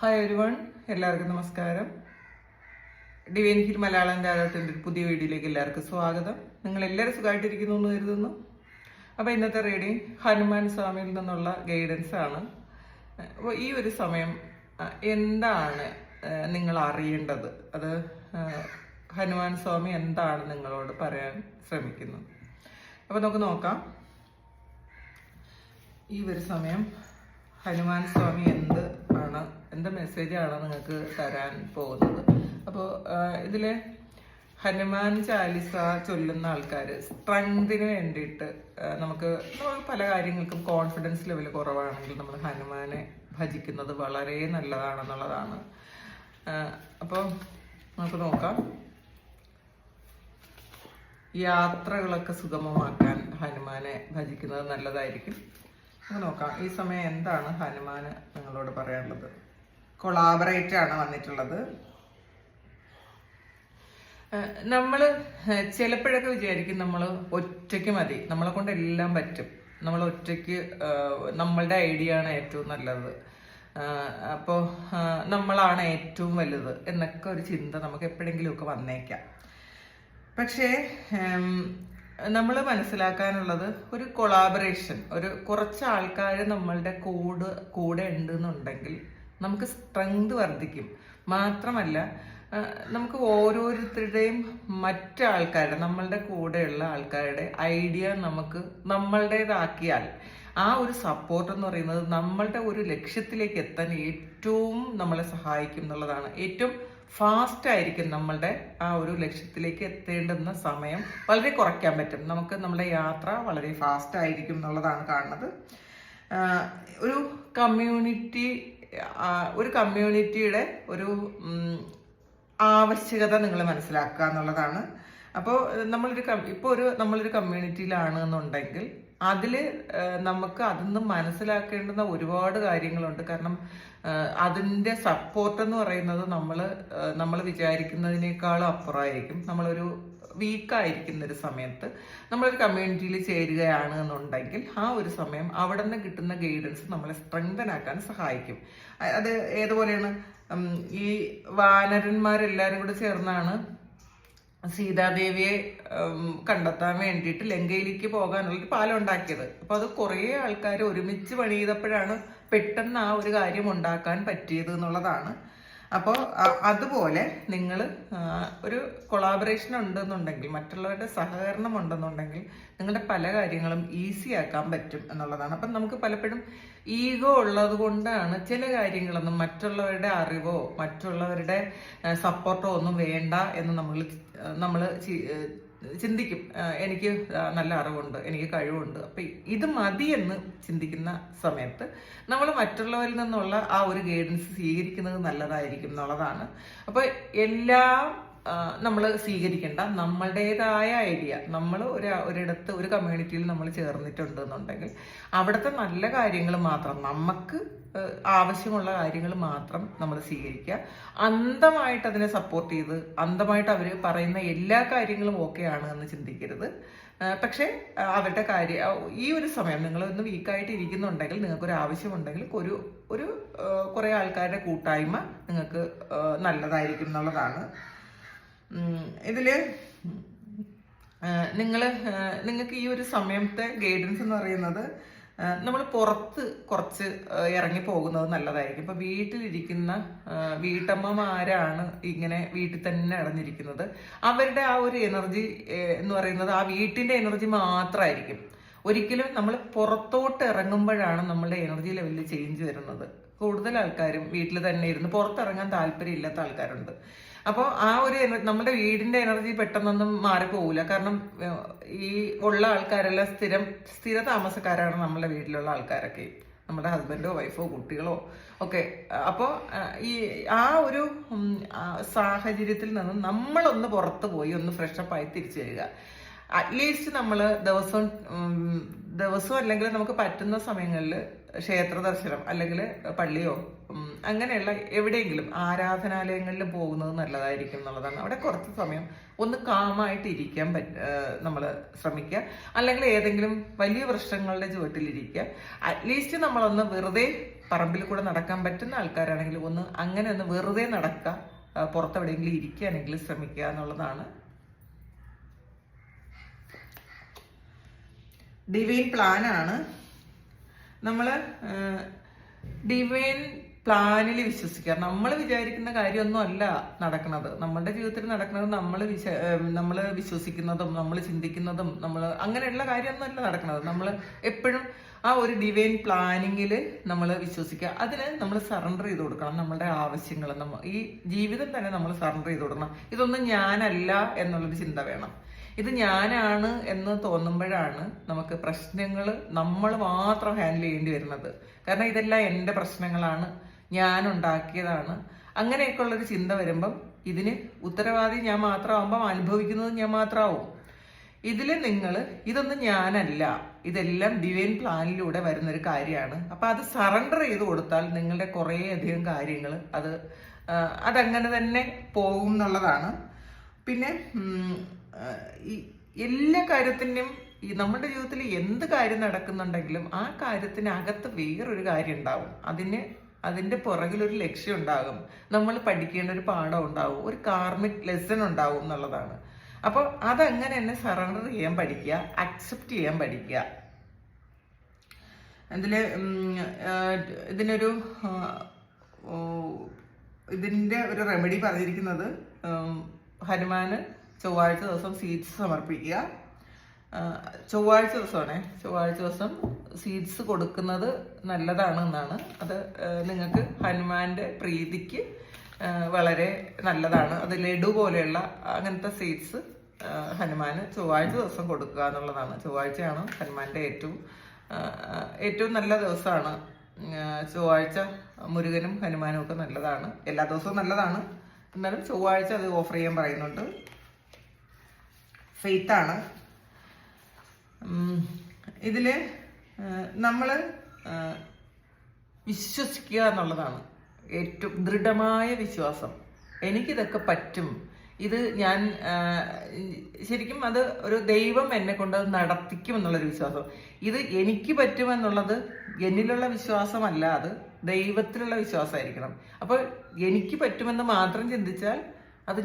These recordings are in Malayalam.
ഹായ് എവരിവൺ, എല്ലാവർക്കും നമസ്കാരം. ഡിവൈൻ ഹിൽ മലയാളം ടാരോട്ടിൻ്റെ പുതിയ വീഡിയോയിലേക്ക് എല്ലാവർക്കും സ്വാഗതം. നിങ്ങൾ എല്ലാവരും സുഖമായിട്ടിരിക്കുന്നു എന്ന് കരുതുന്നു. അപ്പോൾ ഇന്നത്തെ റീഡിങ് ഹനുമാൻ സ്വാമിയിൽ നിന്നുള്ള ഗൈഡൻസ് ആണ്. അപ്പോൾ ഈ ഒരു സമയം എന്താണ് നിങ്ങൾ അറിയേണ്ടത്, അത് ഹനുമാൻ സ്വാമി എന്താണ് നിങ്ങളോട് പറയാൻ ശ്രമിക്കുന്നത്. അപ്പോൾ നമുക്ക് നോക്കാം ഈ ഒരു സമയം ഹനുമാൻ സ്വാമി എന്ത് മെസ്സേജാണ് നിങ്ങൾക്ക് തരാൻ പോകുന്നത്. അപ്പോൾ ഇതിൽ ഹനുമാൻ ചാലിസ ചൊല്ലുന്ന ആൾക്കാർ സ്ട്രെങ്തിന് വേണ്ടിയിട്ട് നമുക്ക് പല കാര്യങ്ങൾക്കും കോൺഫിഡൻസ് ലെവൽ കുറവാണെങ്കിൽ നമ്മൾ ഹനുമാനെ ഭജിക്കുന്നത് വളരെ നല്ലതാണെന്നുള്ളതാണ്. അപ്പോൾ നമുക്ക് നോക്കാം. യാത്രകളൊക്കെ സുഗമമാക്കാൻ ഹനുമാനെ ഭജിക്കുന്നത് നല്ലതായിരിക്കും. നമുക്ക് നോക്കാം ഈ സമയം എന്താണ് ഹനുമാന് നിങ്ങളോട് പറയാനുള്ളത്. കൊളാബറേറ്റ് ആണ് വന്നിട്ടുള്ളത്. നമ്മൾ ചിലപ്പോഴൊക്കെ വിചാരിക്കും നമ്മൾ ഒറ്റയ്ക്ക് മതി, നമ്മളെ കൊണ്ട് എല്ലാം പറ്റും, നമ്മൾ ഒറ്റയ്ക്ക് നമ്മളുടെ ഐഡിയ ആണ് ഏറ്റവും നല്ലത്, അപ്പോൾ നമ്മളാണ് ഏറ്റവും വലുത് എന്നൊക്കെ ഒരു ചിന്ത നമുക്ക് എപ്പോഴെങ്കിലുമൊക്കെ വന്നേക്കാം. പക്ഷേ നമ്മൾ മനസ്സിലാക്കാനുള്ളത് ഒരു കൊളാബറേഷൻ, കുറച്ച് ആൾക്കാർ നമ്മളുടെ കൂടെ ഉണ്ടെന്നുണ്ടെങ്കിൽ നമുക്ക് സ്ട്രെങ്ത് വർദ്ധിക്കും. മാത്രമല്ല നമുക്ക് ഓരോരുത്തരുടെയും മറ്റാൾക്കാരുടെ, നമ്മളുടെ കൂടെയുള്ള ആൾക്കാരുടെ ഐഡിയ നമുക്ക് നമ്മളുടേതാക്കിയാൽ ആ ഒരു സപ്പോർട്ട് എന്ന് പറയുന്നത് നമ്മളുടെ ഒരു ലക്ഷ്യത്തിലേക്ക് എത്താൻ ഏറ്റവും നമ്മളെ സഹായിക്കും എന്നുള്ളതാണ്. ഏറ്റവും ഫാസ്റ്റ് ആയിരിക്കും നമ്മളുടെ ആ ഒരു ലക്ഷ്യത്തിലേക്ക് എത്തേണ്ടുന്ന സമയം വളരെ കുറയ്ക്കാൻ പറ്റും. നമുക്ക് നമ്മുടെ യാത്ര വളരെ ഫാസ്റ്റ് ആയിരിക്കും എന്നുള്ളതാണ് കാണുന്നത്. ഒരു കമ്മ്യൂണിറ്റിയുടെ ഒരു ആവശ്യകത നിങ്ങൾ മനസ്സിലാക്കുക എന്നുള്ളതാണ്. അപ്പോൾ നമ്മളൊരു കമ്മ്യൂണിറ്റിയിലാണ് എന്നുണ്ടെങ്കിൽ അതിൽ നമുക്ക് അതിന്ന് മനസ്സിലാക്കേണ്ടുന്ന ഒരുപാട് കാര്യങ്ങളുണ്ട്. കാരണം അതിൻ്റെ സപ്പോർട്ട് എന്ന് പറയുന്നത് നമ്മൾ വിചാരിക്കുന്നതിനേക്കാളും അപ്പുറമായിരിക്കും. നമ്മളൊരു വീക്കായിരിക്കുന്ന ഒരു സമയത്ത് നമ്മളൊരു കമ്മ്യൂണിറ്റിയിൽ ചേരുകയാണ് എന്നുണ്ടെങ്കിൽ ആ ഒരു സമയം അവിടെ നിന്ന് കിട്ടുന്ന ഗൈഡൻസ് നമ്മളെ സ്ട്രെങ്തൻ ആക്കാൻ സഹായിക്കും. അത് ഏതുപോലെയാണ്, ഈ വാനരന്മാരെല്ലാവരും കൂടെ ചേർന്നാണ് സീതാദേവിയെ കണ്ടെത്താൻ വേണ്ടിയിട്ട് ലങ്കയിലേക്ക് പോകാനുള്ളൊരു പാലം ഉണ്ടാക്കിയത്. അപ്പോൾ അത് കുറേ ആൾക്കാർ ഒരുമിച്ച് പണിയപ്പോഴാണ് പെട്ടെന്ന് ആ ഒരു കാര്യം ഉണ്ടാക്കാൻ പറ്റിയത് എന്നുള്ളതാണ്. അപ്പോൾ അതുപോലെ നിങ്ങൾ ഒരു കൊളാബറേഷൻ ഉണ്ടെന്നുണ്ടെങ്കിൽ, മറ്റുള്ളവരുടെ സഹകരണം ഉണ്ടെന്നുണ്ടെങ്കിൽ നിങ്ങളുടെ പല കാര്യങ്ങളും ഈസി ആക്കാൻ പറ്റും എന്നുള്ളതാണ്. അപ്പം നമുക്ക് പലപ്പോഴും ഈഗോ ഉള്ളത് കൊണ്ടാണ് ചില കാര്യങ്ങളൊന്നും, മറ്റുള്ളവരുടെ അറിവോ മറ്റുള്ളവരുടെ സപ്പോർട്ടോ ഒന്നും വേണ്ട എന്ന് നമ്മൾ ചിന്തിക്കും. എനിക്ക് നല്ല അറിവുണ്ട്, എനിക്ക് കഴിവുണ്ട്, അപ്പം ഇത് മതി എന്ന് ചിന്തിക്കുന്ന സമയത്ത് നമ്മൾ മറ്റുള്ളവരിൽ നിന്നുള്ള ആ ഒരു ഗൈഡൻസ് സ്വീകരിക്കുന്നത് നല്ലതായിരിക്കും എന്നുള്ളതാണ്. അപ്പോൾ എല്ലാം നമ്മൾ സ്വീകരിക്കേണ്ട, നമ്മളുടേതായ ഐഡിയ, നമ്മൾ ഒരിടത്ത് ഒരു കമ്മ്യൂണിറ്റിയിൽ നമ്മൾ ചേർന്നിട്ടുണ്ടെന്നുണ്ടെങ്കിൽ അവിടുത്തെ നല്ല കാര്യങ്ങൾ മാത്രം, നമുക്ക് ആവശ്യമുള്ള കാര്യങ്ങൾ മാത്രം നമ്മൾ സ്വീകരിക്കുക. അന്ധമായിട്ട് അതിനെ സപ്പോർട്ട് ചെയ്ത് അന്ധമായിട്ട് അവർ പറയുന്ന എല്ലാ കാര്യങ്ങളും ഓക്കെ ആണ് എന്ന് ചിന്തിക്കരുത്. പക്ഷേ അവരുടെ ഈ ഒരു സമയം നിങ്ങളൊന്ന് വീക്കായിട്ട് ഇരിക്കുന്നുണ്ടെങ്കിൽ, നിങ്ങൾക്കൊരു ആവശ്യമുണ്ടെങ്കിൽ കുറേ ആൾക്കാരുടെ കൂട്ടായ്മ നിങ്ങൾക്ക് നല്ലതായിരിക്കും എന്നുള്ളതാണ്. ഇതില് നിങ്ങൾക്ക് ഈ ഒരു സമയത്തെ ഗൈഡൻസ് എന്ന് പറയുന്നത്, നമ്മൾ പുറത്ത് കുറച്ച് ഇറങ്ങി പോകുന്നത് നല്ലതായിരിക്കും. ഇപ്പൊ വീട്ടിലിരിക്കുന്ന വീട്ടമ്മമാരാണ് ഇങ്ങനെ വീട്ടിൽ തന്നെ അടഞ്ഞിരിക്കുന്നത്, അവരുടെ ആ ഒരു എനർജി എന്ന് പറയുന്നത് ആ വീട്ടിന്റെ എനർജി മാത്രമായിരിക്കും. ഒരിക്കലും നമ്മൾ പുറത്തോട്ട് ഇറങ്ങുമ്പോഴാണ് നമ്മളുടെ എനർജി ലെവലിൽ ചേഞ്ച് വരുന്നത്. കൂടുതൽ ആൾക്കാരും വീട്ടിൽ തന്നെ ഇരുന്ന് പുറത്തിറങ്ങാൻ താല്പര്യമില്ലാത്ത ആൾക്കാരുണ്ട്. അപ്പോൾ ആ ഒരു നമ്മുടെ വീടിന്റെ എനർജി പെട്ടെന്നൊന്നും മാറിപ്പോകില്ല. കാരണം ഈ ഉള്ള ആൾക്കാരെല്ലാം സ്ഥിര താമസക്കാരാണ് നമ്മുടെ വീട്ടിലുള്ള ആൾക്കാരൊക്കെ, നമ്മുടെ ഹസ്ബൻഡോ വൈഫോ കുട്ടികളോ ഒക്കെ. അപ്പോൾ ആ ഒരു സാഹചര്യത്തിൽ നിന്ന് നമ്മളൊന്ന് പുറത്ത് പോയി ഒന്ന് ഫ്രഷപ്പായി തിരിച്ചു വരിക. അറ്റ്ലീസ്റ്റ് നമ്മൾ ദിവസവും അല്ലെങ്കിൽ നമുക്ക് പറ്റുന്ന സമയങ്ങളിൽ ക്ഷേത്ര ദർശനം അല്ലെങ്കിൽ പള്ളിയോ അങ്ങനെയുള്ള എവിടെയെങ്കിലും ആരാധനാലയങ്ങളിൽ പോകുന്നത് നല്ലതായിരിക്കും എന്നുള്ളതാണ്. അവിടെ കുറച്ച് സമയം ഒന്ന് കാമായിട്ട് ഇരിക്കാൻ നമ്മൾ ശ്രമിക്കുക. അല്ലെങ്കിൽ ഏതെങ്കിലും വലിയ വൃക്ഷങ്ങളുടെ ചുവട്ടിലിരിക്കുക. അറ്റ്ലീസ്റ്റ് നമ്മളൊന്ന് വെറുതെ പറമ്പിൽ കൂടെ നടക്കാൻ പറ്റുന്ന ആൾക്കാരാണെങ്കിൽ അങ്ങനെ ഒന്ന് വെറുതെ നടക്കുക, പുറത്തെവിടെയെങ്കിലും ഇരിക്കാനെങ്കിലും ശ്രമിക്കുക എന്നുള്ളതാണ്. ഡിവൈൻ പ്ലാനാണ്. നമ്മൾ ഡിവൈൻ പ്ലാനിൽ വിശ്വസിക്കുക. നമ്മൾ വിചാരിക്കുന്ന കാര്യമൊന്നും അല്ല നടക്കുന്നത്. നമ്മളുടെ ജീവിതത്തിൽ നടക്കുന്നത് നമ്മൾ വിശ്വസിക്കുന്നതും നമ്മൾ ചിന്തിക്കുന്നതും അങ്ങനെയുള്ള കാര്യമൊന്നും അല്ല നടക്കുന്നത്. നമ്മൾ എപ്പോഴും ആ ഒരു ഡിവൈൻ പ്ലാനിങ്ങിൽ നമ്മൾ വിശ്വസിക്കുക. അതിന് നമ്മൾ സറണ്ടർ ചെയ്ത് കൊടുക്കണം. നമ്മളുടെ ആവശ്യങ്ങൾ ഈ ജീവിതം തന്നെ നമ്മൾ സറണ്ടർ ചെയ്ത് കൊടുക്കണം. ഇതൊന്നും ഞാനല്ല എന്നുള്ളൊരു ചിന്ത വേണം. ഇത് ഞാനാണ് എന്ന് തോന്നുമ്പോഴാണ് നമുക്ക് പ്രശ്നങ്ങൾ നമ്മൾ മാത്രം ഹാൻഡിൽ ചെയ്യേണ്ടി വരുന്നത്. കാരണം ഇതെല്ലാം എൻ്റെ പ്രശ്നങ്ങളാണ്, ഞാൻ ഉണ്ടാക്കിയതാണ്, അങ്ങനെയൊക്കെ ഉള്ളൊരു ചിന്ത വരുമ്പം ഇതിന് ഉത്തരവാദി ഞാൻ മാത്രമാകുമ്പം അനുഭവിക്കുന്നത് ഞാൻ മാത്രമാവും. ഇതിൽ നിങ്ങൾ ഇതൊന്നും ഞാനല്ല, ഇതെല്ലാം ഡിവൈൻ പ്ലാനിലൂടെ വരുന്നൊരു കാര്യമാണ്. അപ്പം അത് സറണ്ടർ ചെയ്ത് കൊടുത്താൽ നിങ്ങളുടെ കുറേ അധികം കാര്യങ്ങൾ അതങ്ങനെ തന്നെ പോകും എന്നുള്ളതാണ്. പിന്നെ എല്ലാ കാര്യത്തിനും നമ്മുടെ ജീവിതത്തിൽ എന്ത് കാര്യം നടക്കുന്നുണ്ടെങ്കിലും ആ കാര്യത്തിനകത്ത് വേറൊരു കാര്യം ഉണ്ടാവും. അതിന്റെ പുറകിലൊരു ലക്ഷ്യം ഉണ്ടാകും. നമ്മൾ പഠിക്കേണ്ട ഒരു പാഠം ഉണ്ടാവും, ഒരു കാർമിക് ലെസൺ ഉണ്ടാവും എന്നുള്ളതാണ്. അപ്പോൾ അതങ്ങനെ തന്നെ സറണ്ടർ ചെയ്യാൻ പഠിക്കുക, അക്സെപ്റ്റ് ചെയ്യാൻ പഠിക്കുക. ഇതിന്റെ ഒരു റെമഡി പറഞ്ഞിരിക്കുന്നത് ഹനുമാന് ചൊവ്വാഴ്ച ദിവസം സീഡ്സ് സമർപ്പിക്കുക. ചൊവ്വാഴ്ച ദിവസം സീഡ്സ് കൊടുക്കുന്നത് നല്ലതാണ് എന്നാണ്. അത് നിങ്ങൾക്ക് ഹനുമാന്റെ പ്രീതിക്ക് വളരെ നല്ലതാണ്. അത് ലഡു പോലെയുള്ള അങ്ങനത്തെ സീഡ്സ് ഹനുമാന് ചൊവ്വാഴ്ച ദിവസം കൊടുക്കുക എന്നുള്ളതാണ്. ചൊവ്വാഴ്ചയാണ് ഹനുമാന്റെ ഏറ്റവും നല്ല ദിവസമാണ്. ചൊവ്വാഴ്ച മുരുകനും ഹനുമാനും ഒക്കെ നല്ലതാണ്. എല്ലാ ദിവസവും നല്ലതാണ്, എന്നാലും ചൊവ്വാഴ്ച അത് ഓഫർ ചെയ്യാൻ പറയുന്നുണ്ട്. ഫെയ്ത്താണ് ഇതില് നമ്മൾ വിശ്വസിക്കുക എന്നുള്ളതാണ് ഏറ്റവും ദൃഢമായ വിശ്വാസം. എനിക്കിതൊക്കെ പറ്റും, ഇത് ഞാൻ ശരിക്കും അത് ഒരു ദൈവം എന്നെ കൊണ്ട് അത് നടത്തിക്കും എന്നുള്ളൊരു വിശ്വാസം. ഇത് എനിക്ക് പറ്റുമെന്നുള്ളത് എന്നിലുള്ള വിശ്വാസമല്ല, അത് ദൈവത്തിലുള്ള വിശ്വാസമായിരിക്കണം. അപ്പോൾ എനിക്ക് പറ്റുമെന്ന് മാത്രം ചിന്തിച്ചാൽ അത്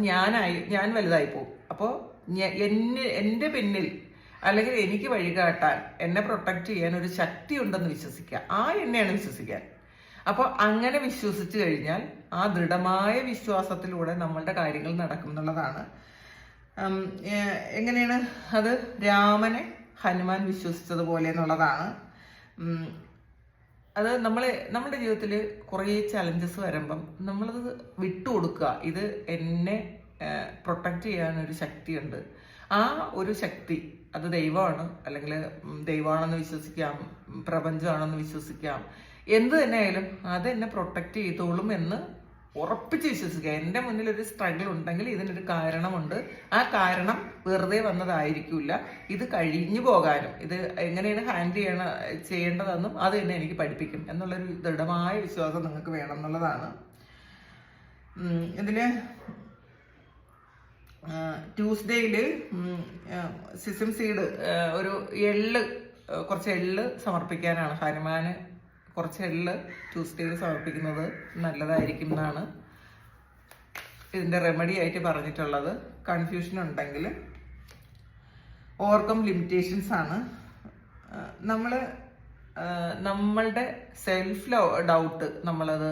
ഞാൻ വലുതായി പോകും. അപ്പോൾ എൻ്റെ പിന്നിൽ അല്ലെങ്കിൽ എനിക്ക് വഴികാട്ടാൻ, എന്നെ പ്രൊട്ടക്ട് ചെയ്യാൻ ഒരു ശക്തി ഉണ്ടെന്ന് വിശ്വസിക്കുക. എന്നെയാണ് വിശ്വസിക്കാൻ. അപ്പോൾ അങ്ങനെ വിശ്വസിച്ചു കഴിഞ്ഞാൽ ആ ദൃഢമായ വിശ്വാസത്തിലൂടെ നമ്മളുടെ കാര്യങ്ങൾ നടക്കും എന്നുള്ളതാണ്. എങ്ങനെയാണ് അത്? ഹനുമാൻ വിശ്വസിച്ചതുപോലെ എന്നുള്ളതാണ്. അത് നമ്മുടെ ജീവിതത്തിൽ കുറേ ചലഞ്ചസ് വരുമ്പം നമ്മളത് വിട്ടുകൊടുക്കുക. ഇത് എന്നെ പ്രൊട്ടക്റ്റ് ചെയ്യാനൊരു ശക്തിയുണ്ട്. ആ ഒരു ശക്തി അത് ദൈവമാണ്, അല്ലെങ്കിൽ ദൈവമാണെന്ന് വിശ്വസിക്കാം, പ്രപഞ്ചമാണെന്ന് വിശ്വസിക്കാം, എന്ത് തന്നെ ആയാലും അത് എന്നെ പ്രൊട്ടക്റ്റ് ചെയ്തോളും എന്ന് ഉറപ്പിച്ച് വിശ്വസിക്കുക. എൻ്റെ മുന്നിൽ ഒരു സ്ട്രഗിൾ ഉണ്ടെങ്കിൽ ഇതിനൊരു കാരണമുണ്ട്. ആ കാരണം വെറുതെ വന്നതായിരിക്കില്ല. ഇത് കഴിഞ്ഞു പോകാനും ഇത് എങ്ങനെയാണ് ഹാൻഡിൽ ചെയ്യേണ്ടതെന്നും അത് തന്നെ എനിക്ക് പഠിപ്പിക്കും എന്നുള്ളൊരു ദൃഢമായ വിശ്വാസം നിങ്ങൾക്ക് വേണം എന്നുള്ളതാണ്. ഇതില് ട്യൂസ്ഡേയില് സിസം സീഡ് കുറച്ച് എള്ള് സമർപ്പിക്കാനാണ്. ഹനുമാന് കുറച്ച് എള്ള് ട്യൂസ്ഡേയിൽ സമർപ്പിക്കുന്നത് നല്ലതായിരിക്കും എന്നാണ് ഇതിന്റെ റെമഡി ആയിട്ട് പറഞ്ഞിട്ടുള്ളത്. കൺഫ്യൂഷൻ ഉണ്ടെങ്കിൽ ഓവർകം ലിമിറ്റേഷൻസ് ആണ്. നമ്മളുടെ സെൽഫ് ഡൗട്ട് നമ്മളത്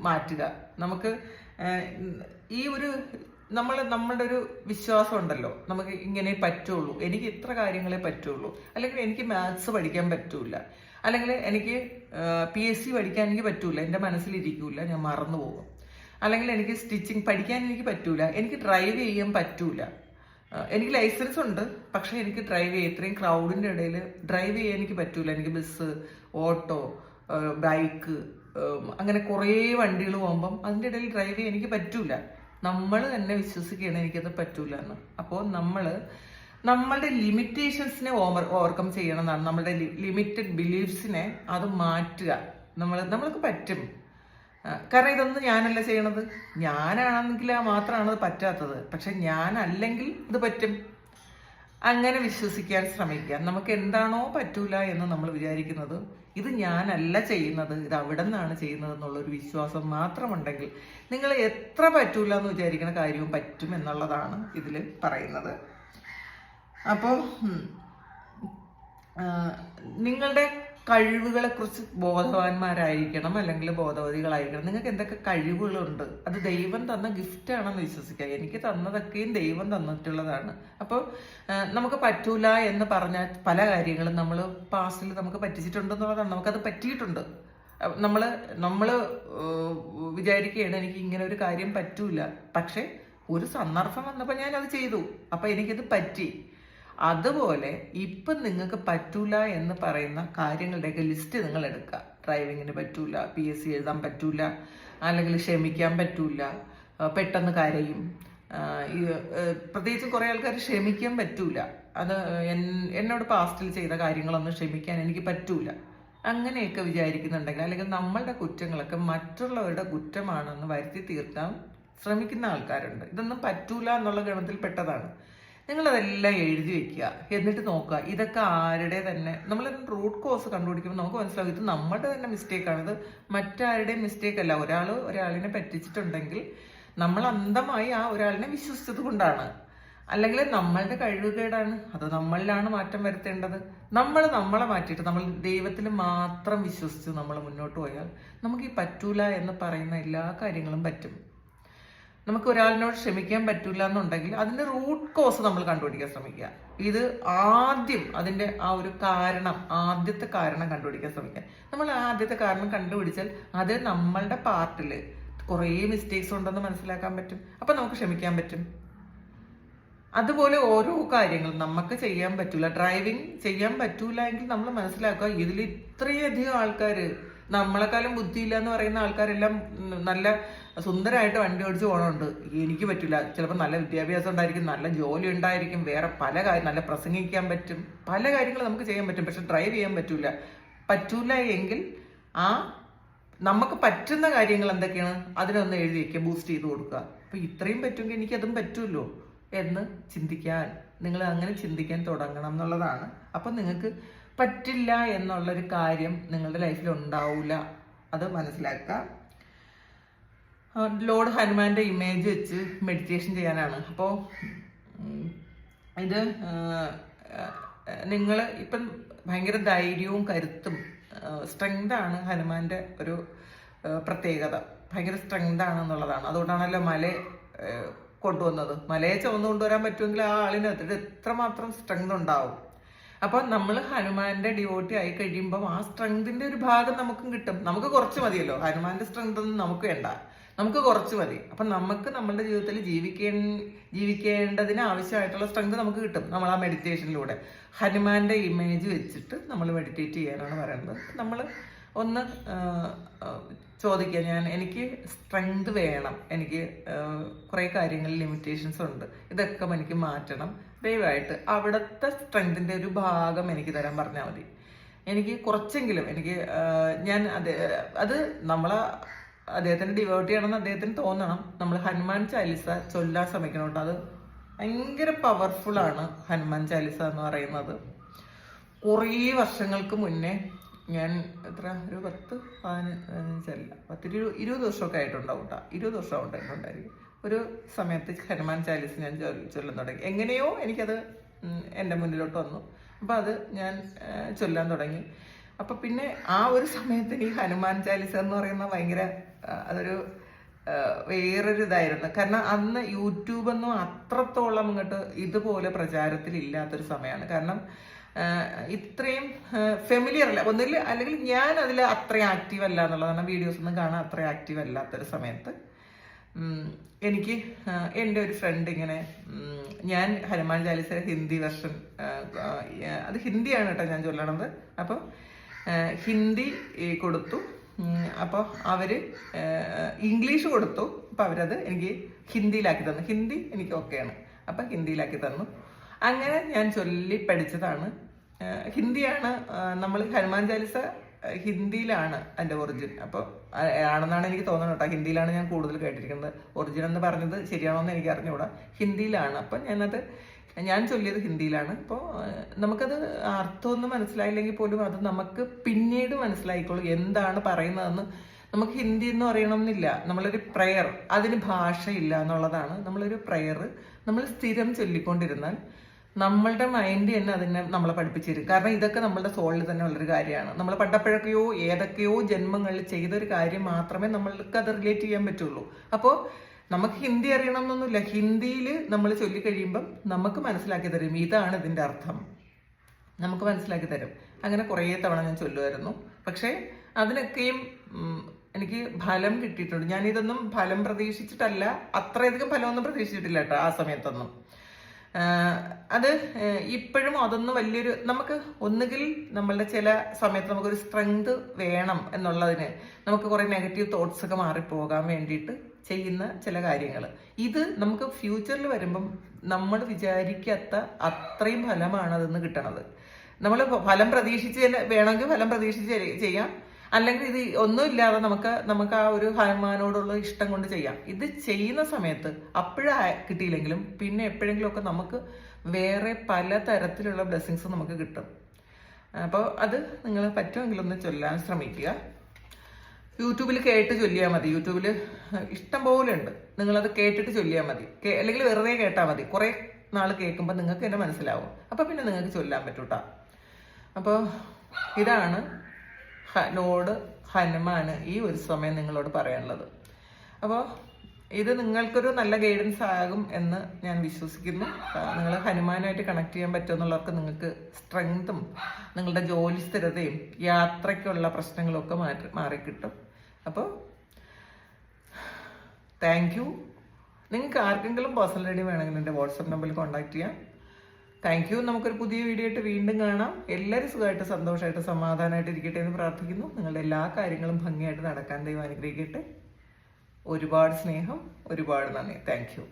മാറ്റുക. നമുക്ക് ഈ നമ്മളുടെ ഒരു വിശ്വാസം ഉണ്ടല്ലോ, നമുക്ക് ഇങ്ങനെ പറ്റുള്ളൂ, എനിക്ക് ഇത്ര കാര്യങ്ങളെ പറ്റുള്ളൂ, അല്ലെങ്കിൽ എനിക്ക് മാത്സ് പഠിക്കാൻ പറ്റൂല, അല്ലെങ്കിൽ എനിക്ക് PSC പഠിക്കാൻ എനിക്ക് പറ്റൂല, എൻ്റെ മനസ്സിലിരിക്കൂല, ഞാൻ മറന്നു പോകും, അല്ലെങ്കിൽ എനിക്ക് സ്റ്റിച്ചിങ് പഠിക്കാൻ എനിക്ക് പറ്റൂല, എനിക്ക് ഡ്രൈവ് ചെയ്യാൻ പറ്റൂല, എനിക്ക് ലൈസൻസ് ഉണ്ട് പക്ഷെ എനിക്ക് ഡ്രൈവ് ചെയ്യാൻ ഇത്രയും ക്രൗഡിൻ്റെ ഇടയിൽ ഡ്രൈവ് ചെയ്യാൻ എനിക്ക് പറ്റൂല, എനിക്ക് ബസ്, ഓട്ടോ, ബൈക്ക്, അങ്ങനെ കുറേ വണ്ടികൾ പോകുമ്പം അതിൻ്റെ ഇടയിൽ ഡ്രൈവ് ചെയ്യാൻ എനിക്ക് പറ്റൂല. നമ്മൾ തന്നെ വിശ്വസിക്കുകയാണ് എനിക്കത് പറ്റൂല എന്ന്. അപ്പോൾ നമ്മളുടെ ലിമിറ്റേഷൻസിനെ ഓവർകം ചെയ്യണം എന്നാണ്. നമ്മളുടെ ലിമിറ്റഡ് ബിലീഫ്സിനെ അത് മാറ്റുക. നമ്മൾക്ക് പറ്റും. കാരണം ഇതൊന്നും ഞാനല്ല ചെയ്യണത്. ഞാനാണെങ്കിൽ മാത്രമാണ് അത് പറ്റാത്തത്. പക്ഷെ ഞാനല്ലെങ്കിൽ ഇത് പറ്റും. അങ്ങനെ വിശ്വസിക്കാൻ ശ്രമിക്കുക. നമുക്ക് എന്താണോ പറ്റൂല എന്ന് നമ്മൾ വിചാരിക്കുന്നത്, ഇത് ഞാനല്ല ചെയ്യുന്നത്, ഇത് അവിടെ നിന്നാണ് ചെയ്യുന്നത് എന്നുള്ളൊരു വിശ്വാസം മാത്രമുണ്ടെങ്കിൽ നിങ്ങൾ എത്ര പറ്റൂല എന്ന് വിചാരിക്കുന്ന കാര്യവും പറ്റും എന്നുള്ളതാണ് ഇതിൽ പറയുന്നത്. അപ്പോൾ നിങ്ങളുടെ കഴിവുകളെ കുറിച്ച് ബോധവാന്മാരായിരിക്കണം, അല്ലെങ്കിൽ ബോധവതികളായിരിക്കണം. നിങ്ങൾക്ക് എന്തൊക്കെ കഴിവുകളുണ്ട്, അത് ദൈവം തന്ന ഗിഫ്റ്റ് ആണെന്ന് വിശ്വസിക്കുക. എനിക്ക് തന്നതൊക്കെയും ദൈവം തന്നിട്ടുള്ളതാണ്. അപ്പോൾ നമുക്ക് പറ്റൂല എന്ന് പറഞ്ഞ പല കാര്യങ്ങളും നമ്മൾ പാസ്റ്റിൽ നമുക്ക് പറ്റിച്ചിട്ടുണ്ടെന്നുള്ളതാണ്. നമുക്കത് പറ്റിയിട്ടുണ്ട്. നമ്മൾ വിചാരിക്കുകയാണ് എനിക്ക് ഇങ്ങനെ ഒരു കാര്യം പറ്റൂല, പക്ഷെ ഒരു സന്ദർഭം വന്നപ്പോൾ ഞാനത് ചെയ്തു, അപ്പം എനിക്കത് പറ്റി. അതുപോലെ ഇപ്പം നിങ്ങൾക്ക് പറ്റൂല എന്ന് പറയുന്ന കാര്യങ്ങളുടെയൊക്കെ ലിസ്റ്റ് നിങ്ങൾ എടുക്കുക. ഡ്രൈവിങ്ങിന് പറ്റൂല, PSC എഴുതാൻ പറ്റൂല, അല്ലെങ്കിൽ ക്ഷമിക്കാൻ പറ്റൂല, പെട്ടെന്ന് കരയും. പ്രത്യേകിച്ചും കുറേ ആൾക്കാർ ക്ഷമിക്കാൻ പറ്റൂല. അത് എന്നോട് പാസ്റ്റിൽ ചെയ്ത കാര്യങ്ങളൊന്നും ക്ഷമിക്കാൻ എനിക്ക് പറ്റൂല, അങ്ങനെയൊക്കെ വിചാരിക്കുന്നുണ്ടെങ്കിൽ, അല്ലെങ്കിൽ നമ്മളുടെ കുറ്റങ്ങളൊക്കെ മറ്റുള്ളവരുടെ കുറ്റമാണെന്ന് വരുത്തി തീർക്കാൻ ശ്രമിക്കുന്ന ആൾക്കാരുണ്ട്. ഇതൊന്നും പറ്റൂല എന്നുള്ള ഗണത്തിൽ പെട്ടതാണ്. നിങ്ങളതെല്ലാം എഴുതി വെക്കുക, എന്നിട്ട് നോക്കുക ഇതൊക്കെ ആരുടെ തന്നെ. നമ്മൾ റൂട്ട് കോസ് കണ്ടുപിടിക്കുമ്പോൾ നമുക്ക് മനസ്സിലാവും ഇത് നമ്മുടെ തന്നെ മിസ്റ്റേക്കാണ്, ഇത് മറ്റാരുടെയും മിസ്റ്റേക്ക് അല്ല. ഒരാളിനെ പറ്റിച്ചിട്ടുണ്ടെങ്കിൽ നമ്മൾ അന്ധമായി ആ ഒരാളിനെ വിശ്വസിച്ചത് കൊണ്ടാണ്, അല്ലെങ്കിൽ നമ്മളുടെ കഴിവുകേടാണ്. അത് നമ്മളിലാണ് മാറ്റം വരുത്തേണ്ടത്. നമ്മളെ മാറ്റിയിട്ട് നമ്മൾ ദൈവത്തിൽ മാത്രം വിശ്വസിച്ച് നമ്മൾ മുന്നോട്ട് പോയാൽ നമുക്ക് ഈ പറ്റൂല എന്ന് പറയുന്ന എല്ലാ കാര്യങ്ങളും പറ്റും. നമുക്ക് ഒരാളിനോട് ക്ഷമിക്കാൻ പറ്റൂല എന്നുണ്ടെങ്കിൽ അതിൻ്റെ റൂട്ട് കോസ് നമ്മൾ കണ്ടുപിടിക്കാൻ ശ്രമിക്കുക. ഇത് ആദ്യം അതിൻ്റെ ആ ഒരു ആദ്യത്തെ കാരണം കണ്ടുപിടിക്കാൻ ശ്രമിക്കുക. നമ്മൾ ആദ്യത്തെ കാരണം കണ്ടുപിടിച്ചാൽ അത് നമ്മളുടെ പാർട്ടിൽ കുറേ മിസ്റ്റേക്സ് ഉണ്ടെന്ന് മനസ്സിലാക്കാൻ പറ്റും. അപ്പം നമുക്ക് ക്ഷമിക്കാൻ പറ്റും. അതുപോലെ ഓരോ കാര്യങ്ങളും നമുക്ക് ചെയ്യാൻ പറ്റൂല, ഡ്രൈവിംഗ് ചെയ്യാൻ പറ്റൂല എങ്കിൽ നമ്മൾ മനസ്സിലാക്കുക ഇതിൽ ഇത്രയധികം ആൾക്കാർ, നമ്മളെക്കാളും ബുദ്ധിയില്ല എന്ന് പറയുന്ന ആൾക്കാരെല്ലാം നല്ല സുന്ദരമായിട്ട് വണ്ടി ഓടിച്ച് പോകണമുണ്ട്. എനിക്ക് പറ്റില്ല. ചിലപ്പോൾ നല്ല വിദ്യാഭ്യാസം ഉണ്ടായിരിക്കും, നല്ല ജോലി ഉണ്ടായിരിക്കും, വേറെ പല കാര്യം, നല്ല പ്രസംഗിക്കാൻ പറ്റും, പല കാര്യങ്ങളും നമുക്ക് ചെയ്യാൻ പറ്റും. പക്ഷെ ഡ്രൈവ് ചെയ്യാൻ പറ്റൂല എങ്കിൽ നമുക്ക് പറ്റുന്ന കാര്യങ്ങൾ എന്തൊക്കെയാണ് അതിനൊന്ന് എഴുതി വയ്ക്കുക, ബൂസ്റ്റ് ചെയ്ത് കൊടുക്കുക. അപ്പോൾ ഇത്രയും പറ്റുമെങ്കിൽ എനിക്കതും പറ്റുമല്ലോ എന്ന് ചിന്തിക്കാൻ, നിങ്ങൾ അങ്ങനെ ചിന്തിക്കാൻ തുടങ്ങണം എന്നുള്ളതാണ്. അപ്പം നിങ്ങൾക്ക് പറ്റില്ല എന്നുള്ളൊരു കാര്യം നിങ്ങളുടെ ലൈഫിൽ ഉണ്ടാവില്ല, അത് മനസ്സിലാക്കുക. ലോർഡ് ഹനുമാന്റെ ഇമേജ് വെച്ച് മെഡിറ്റേഷൻ ചെയ്യാനാണ്. അപ്പോൾ ഇത് നിങ്ങൾ ഇപ്പം ഭയങ്കര ധൈര്യവും കരുത്തും സ്ട്രെങ്താണ് ഹനുമാന്റെ ഒരു പ്രത്യേകത. ഭയങ്കര സ്ട്രെങ്ത് ആണെന്നുള്ളതാണ്. അതുകൊണ്ടാണല്ലോ മല കൊണ്ടുവന്നത്. മലയെ ചുവന്ന് കൊണ്ടുവരാൻ പറ്റുമെങ്കിൽ ആ ആളിന് എത്രമാത്രം സ്ട്രെങ്ത് ഉണ്ടാവും. അപ്പം നമ്മൾ ഹനുമാന്റെ ഡിവോട്ടി ആയി കഴിയുമ്പോൾ ആ സ്ട്രെങ്തിന്റെ ഒരു ഭാഗം നമുക്കും കിട്ടും. നമുക്ക് കുറച്ച് മതിയല്ലോ, ഹനുമാന്റെ സ്ട്രെങ്ത് ഒന്നും നമുക്ക് വേണ്ട, നമുക്ക് കുറച്ച് മതി. അപ്പം നമുക്ക് നമ്മളുടെ ജീവിതത്തിൽ ജീവിക്കേണ്ടതിന് ആവശ്യമായിട്ടുള്ള സ്ട്രെങ്ത് നമുക്ക് കിട്ടും നമ്മൾ ആ മെഡിറ്റേഷനിലൂടെ. ഹനുമാന്റെ ഇമേജ് വെച്ചിട്ട് നമ്മൾ മെഡിറ്റേറ്റ് ചെയ്യാനാണ് പറയുന്നത്. നമ്മൾ ഒന്ന് ചോദിക്കുക, എനിക്ക് സ്ട്രെങ്ത് വേണം, എനിക്ക് കുറേ കാര്യങ്ങളിൽ ലിമിറ്റേഷൻസ് ഉണ്ട്, ഇതൊക്കെ എനിക്ക് മാറ്റണം, ദയവായിട്ട് അവിടുത്തെ സ്ട്രെങ്തിൻ്റെ ഒരു ഭാഗം എനിക്ക് തരാൻ പറഞ്ഞാൽ മതി. എനിക്ക് കുറച്ചെങ്കിലും അത് അദ്ദേഹത്തിന് ഡിവോട്ട് ചെയ്യണമെന്ന് അദ്ദേഹത്തിന് തോന്നണം. നമ്മൾ ഹനുമാൻ ചാലിസ ചൊല്ലാൻ ശ്രമിക്കണം കേട്ടോ. അത് ഭയങ്കര പവർഫുള്ളാണ് ഹനുമാൻ ചാലിസ എന്ന് പറയുന്നത്. കുറേ വർഷങ്ങൾക്ക് മുന്നേ ഞാൻ ഒരു 20 വർഷമൊക്കെ ആയിട്ടുണ്ടാവും കേട്ടോ. 20 വർഷം ഉണ്ടായിട്ടുണ്ടായിരിക്കും. ഒരു സമയത്ത് ഹനുമാൻ ചാലിസ് ഞാൻ ചൊല്ലാൻ തുടങ്ങി. എങ്ങനെയോ എനിക്കത് എൻ്റെ മുന്നിലോട്ട് വന്നു. അപ്പം അത് ഞാൻ ചൊല്ലാൻ തുടങ്ങി. അപ്പം പിന്നെ ആ ഒരു സമയത്ത് ഈ ഹനുമാൻ ചാലിസ എന്ന് പറയുന്ന ഭയങ്കര അതൊരു വേറൊരു ഇതായിരുന്നു. കാരണം അന്ന് യൂട്യൂബൊന്നും അത്രത്തോളം ഇങ്ങോട്ട് ഇതുപോലെ പ്രചാരത്തിലില്ലാത്തൊരു സമയമാണ്. കാരണം ഇത്രയും ഫെമിലിയർ അല്ല, ഒന്നില്ല, അല്ലെങ്കിൽ ഞാൻ അതിൽ അത്രയും ആക്റ്റീവ് അല്ല എന്നുള്ളതാണ്. വീഡിയോസ് ഒന്നും കാണാൻ അത്രയും ആക്റ്റീവ് അല്ലാത്തൊരു സമയത്ത് എനിക്ക് എൻ്റെ ഒരു ഫ്രണ്ട് ഇങ്ങനെ, ഞാൻ ഹനുമാൻ ചാലിസ ഹിന്ദി വെർഷൻ, അത് ഹിന്ദിയാണ് കേട്ടോ ഞാൻ ചൊല്ലണത്. അപ്പോൾ ഹിന്ദി കൊടുത്തു. അപ്പോൾ അവർ ഇംഗ്ലീഷ് കൊടുത്തു. അപ്പോൾ അവരത് എനിക്ക് ഹിന്ദിയിലാക്കി തന്നു. ഹിന്ദി എനിക്ക് ഓക്കെയാണ്. അപ്പം ഹിന്ദിയിലാക്കി തന്നു. അങ്ങനെ ഞാൻ ചൊല്ലി പഠിച്ചതാണ്. ഹിന്ദിയാണ് നമ്മൾ ഹനുമാൻ ചാലിസ ഹിന്ദിയിലാണ് എൻ്റെ ഒറിജിൻ. അപ്പോൾ ആണെന്നാണ് എനിക്ക് തോന്നുന്നത് കേട്ടോ. ഹിന്ദിയിലാണ് ഞാൻ കൂടുതൽ കേട്ടിരിക്കുന്നത്. ഒറിജിൻ എന്ന് പറഞ്ഞത് ശരിയാണോ എന്ന് എനിക്ക് അറിഞ്ഞുകൂടാ. ഹിന്ദിയിലാണ്. അപ്പം ഞാനത് ഞാൻ ചൊല്ലിയത് ഹിന്ദിയിലാണ്. അപ്പോൾ നമുക്കത് അർത്ഥമൊന്നും മനസ്സിലായില്ലെങ്കിൽ പോലും അത് നമുക്ക് പിന്നീട് മനസ്സിലായിക്കോളും എന്താണ് പറയുന്നതെന്ന്. നമുക്ക് ഹിന്ദി ഒന്നും അറിയണമെന്നില്ല. നമ്മളൊരു പ്രയർ, അതിന് ഭാഷയില്ല എന്നുള്ളതാണ്. നമ്മളൊരു പ്രയർ നമ്മൾ സ്ഥിരം ചൊല്ലിക്കൊണ്ടിരുന്നാൽ നമ്മളുടെ മൈൻഡ് തന്നെ അതിനെ നമ്മളെ പഠിപ്പിച്ചു തരും. കാരണം ഇതൊക്കെ നമ്മളുടെ സോളിൽ തന്നെ ഉള്ളൊരു കാര്യമാണ്. നമ്മൾ പണ്ടപ്പോഴൊക്കെയോ ഏതൊക്കെയോ ജന്മങ്ങളിൽ ചെയ്തൊരു കാര്യം മാത്രമേ നമ്മൾക്ക് അത് റിലേറ്റ് ചെയ്യാൻ പറ്റുള്ളൂ. അപ്പോൾ നമുക്ക് ഹിന്ദി അറിയണം എന്നൊന്നുമില്ല. ഹിന്ദിയിൽ നമ്മൾ ചൊല്ലിക്കഴിയുമ്പം നമുക്ക് മനസ്സിലാക്കി തരും ഇതാണ് ഇതിൻ്റെ അർത്ഥം, നമുക്ക് മനസ്സിലാക്കി തരും. അങ്ങനെ കുറേ തവണ ഞാൻ ചൊല്ലുമായിരുന്നു. പക്ഷേ അതിനൊക്കെയും എനിക്ക് ഫലം കിട്ടിയിട്ടുണ്ട്. ഞാനിതൊന്നും ഫലം പ്രതീക്ഷിച്ചിട്ടല്ല, അത്രയധികം ഫലമൊന്നും പ്രതീക്ഷിച്ചിട്ടില്ല കേട്ടോ ആ സമയത്തൊന്നും. അത് ഇപ്പോഴും അതൊന്നും വലിയൊരു, നമുക്ക് ഒന്നുകിൽ നമ്മളുടെ ചില സമയത്ത് നമുക്കൊരു സ്ട്രെങ്ത് വേണം എന്നുള്ളതിന് നമുക്ക് കുറേ നെഗറ്റീവ് തോട്ട്സ് ഒക്കെ മാറിപ്പോകാൻ വേണ്ടിയിട്ട് ചെയ്യുന്ന ചില കാര്യങ്ങൾ. ഇത് നമുക്ക് ഫ്യൂച്ചറിൽ വരുമ്പം നമ്മൾ വിചാരിക്കാത്ത അത്രയും ഫലമാണ് അതെന്ന് കിട്ടണത്. നമ്മൾ ഫലം പ്രതീക്ഷിച്ച് വേണമെങ്കിൽ ഫലം പ്രതീക്ഷിച്ച് ചെയ്യാം, അല്ലെങ്കിൽ ഇത് ഒന്നുമില്ലാതെ നമുക്ക് ആ ഒരു ഹനുമാനോടുള്ള ഇഷ്ടം കൊണ്ട് ചെയ്യാം. ഇത് ചെയ്യുന്ന സമയത്ത് അപ്പോഴാ കിട്ടിയില്ലെങ്കിലും പിന്നെ എപ്പോഴെങ്കിലും ഒക്കെ നമുക്ക് വേറെ പല തരത്തിലുള്ള ബ്ലെസ്സിങ്സ് നമുക്ക് കിട്ടും. അപ്പോൾ അത് നിങ്ങൾ പറ്റുമെങ്കിൽ ഒന്ന് ചൊല്ലാൻ ശ്രമിക്കുക. യൂട്യൂബിൽ കേട്ട് ചൊല്ലിയാൽ മതി. യൂട്യൂബിൽ ഇഷ്ടം പോലെ ഉണ്ട്, നിങ്ങളത് കേട്ടിട്ട് ചൊല്ലിയാൽ മതി. അല്ലെങ്കിൽ വെറുതെ കേട്ടാൽ മതി. കുറേ നാൾ കേൾക്കുമ്പോൾ നിങ്ങൾക്ക് തന്നെ മനസ്സിലാവും. അപ്പോൾ പിന്നെ നിങ്ങൾക്ക് ചൊല്ലാൻ പറ്റൂട്ടാ. അപ്പോൾ ഇതാണ് ലോർഡ് ഹനുമാന് ഈ ഒരു സമയം നിങ്ങളോട് പറയാനുള്ളത്. അപ്പോൾ ഇത് നിങ്ങൾക്കൊരു നല്ല ഗൈഡൻസ് ആകും എന്ന് ഞാൻ വിശ്വസിക്കുന്നു. നിങ്ങൾ ഹനുമാനായിട്ട് കണക്ട് ചെയ്യാൻ പറ്റുമെന്നുള്ളവർക്ക് നിങ്ങൾക്ക് സ്ട്രെങ്തും നിങ്ങളുടെ ജോലി സ്ഥിരതയും യാത്രയ്ക്കുള്ള പ്രശ്നങ്ങളും ഒക്കെ മാറിക്കിട്ടും. അപ്പോൾ താങ്ക് യു. നിങ്ങൾക്ക് ആർക്കെങ്കിലും പേഴ്സണൽ റീഡിംഗ് വേണമെങ്കിൽ എൻ്റെ വാട്സപ്പ് നമ്പറിൽ കോൺടാക്ട് ചെയ്യാം. Thank you. നമുക്കൊരു പുതിയ വീഡിയോ ആയിട്ട് വീണ്ടും കാണാം. എല്ലാവരും സുഖമായിട്ട് സന്തോഷമായിട്ട് സമാധാനമായിട്ട് ഇരിക്കട്ടെ എന്ന് പ്രാർത്ഥിക്കുന്നു. നിങ്ങളുടെ എല്ലാ കാര്യങ്ങളും ഭംഗിയായിട്ട് നടക്കാൻ ദൈവം അനുഗ്രഹിക്കട്ടെ. ഒരുപാട് സ്നേഹം, ഒരുപാട് നന്ദി. Thank you.